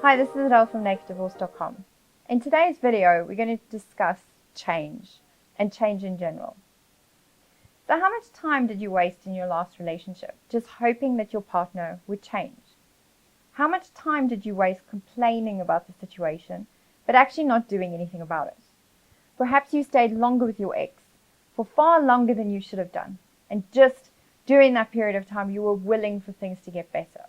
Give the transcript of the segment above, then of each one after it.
Hi, this is Adele from Naked.Divorce.com. In today's video, we're going to discuss change and change in general. So how much time did you waste in your last relationship just hoping that your partner would change? How much time did you waste complaining about the situation but actually not doing anything about it? Perhaps you stayed longer with your ex for far longer than you should have done, and just during that period of time you were willing for things to get better.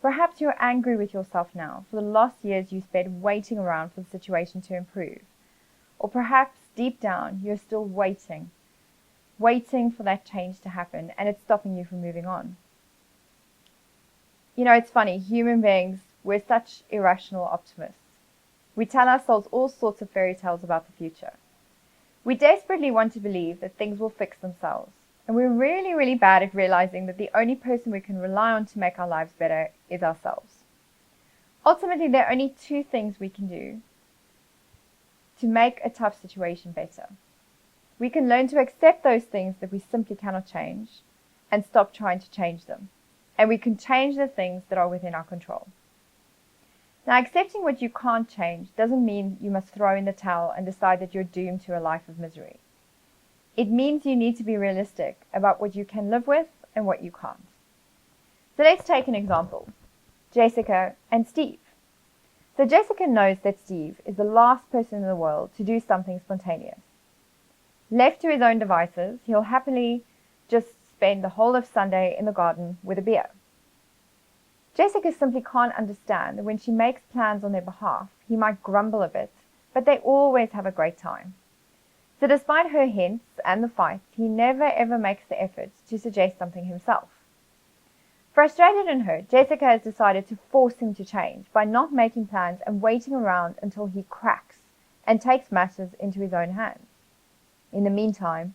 Perhaps you're angry with yourself now for the lost years you spent waiting around for the situation to improve. Or perhaps deep down you're still waiting for that change to happen, and it's stopping you from moving on. You know, it's funny, human beings, we're such irrational optimists. We tell ourselves all sorts of fairy tales about the future. We desperately want to believe that things will fix themselves. And we're really, really bad at realizing that the only person we can rely on to make our lives better is ourselves. Ultimately, there are only two things we can do to make a tough situation better. We can learn to accept those things that we simply cannot change and stop trying to change them. And we can change the things that are within our control. Now, accepting what you can't change doesn't mean you must throw in the towel and decide that you're doomed to a life of misery. It means you need to be realistic about what you can live with and what you can't. So let's take an example. Jessica and Steve. So Jessica knows that Steve is the last person in the world to do something spontaneous. Left to his own devices, he'll happily just spend the whole of Sunday in the garden with a beer. Jessica simply can't understand that when she makes plans on their behalf, he might grumble a bit, but they always have a great time. So despite her hints and the fights, he never ever makes the effort to suggest something himself. Frustrated and hurt, Jessica has decided to force him to change by not making plans and waiting around until he cracks and takes matters into his own hands. In the meantime,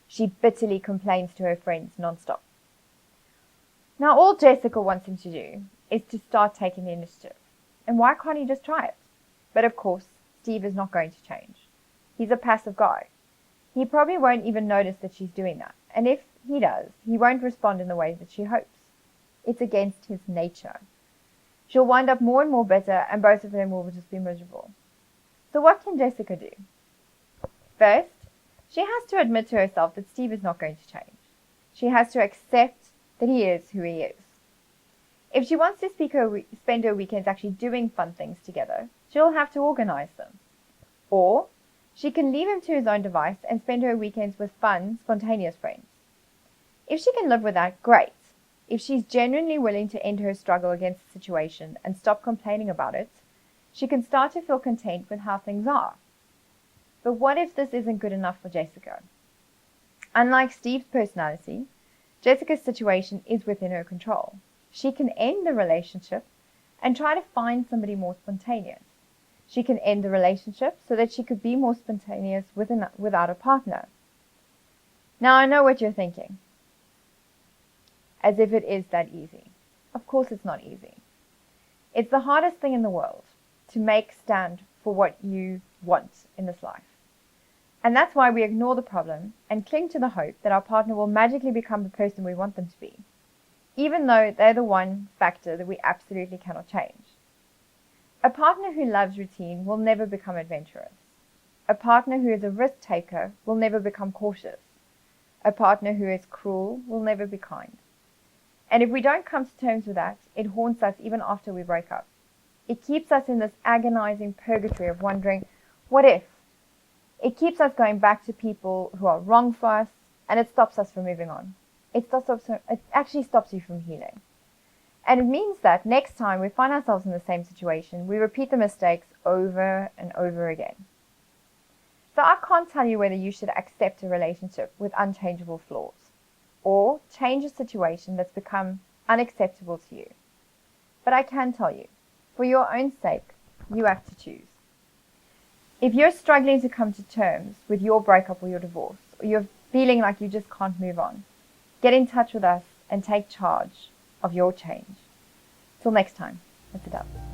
she bitterly complains to her friends non-stop. Now all Jessica wants him to do is to start taking the initiative. And why can't he just try it? But of course, Steve is not going to change. He's a passive guy. He probably won't even notice that she's doing that. And if he does, he won't respond in the way that she hopes. It's against his nature. She'll wind up more and more bitter, and both of them will just be miserable. So what can Jessica do? First, she has to admit to herself that Steve is not going to change. She has to accept that he is who he is. If she wants to spend her weekends actually doing fun things together, she'll have to organize them. Or she can leave him to his own device and spend her weekends with fun, spontaneous friends. If she can live with that, great. If she's genuinely willing to end her struggle against the situation and stop complaining about it, she can start to feel content with how things are. But what if this isn't good enough for Jessica? Unlike Steve's personality, Jessica's situation is within her control. She can end the relationship and try to find somebody more spontaneous. She can end the relationship so that she could be more spontaneous without a partner. Now, I know what you're thinking. As if it is that easy. Of course it's not easy. It's the hardest thing in the world to make stand for what you want in this life. And that's why we ignore the problem and cling to the hope that our partner will magically become the person we want them to be, even though they're the one factor that we absolutely cannot change. A partner who loves routine will never become adventurous. A partner who is a risk taker will never become cautious. A partner who is cruel will never be kind. And if we don't come to terms with that, it haunts us even after we break up. It keeps us in this agonizing purgatory of wondering, what if? It keeps us going back to people who are wrong for us, and it stops us from moving on. It actually stops you from healing. And it means that next time we find ourselves in the same situation, we repeat the mistakes over and over again. So I can't tell you whether you should accept a relationship with unchangeable flaws or change a situation that's become unacceptable to you. But I can tell you, for your own sake, you have to choose. If you're struggling to come to terms with your breakup or your divorce, or you're feeling like you just can't move on, get in touch with us and take charge of your change. Till next time, it's Adele.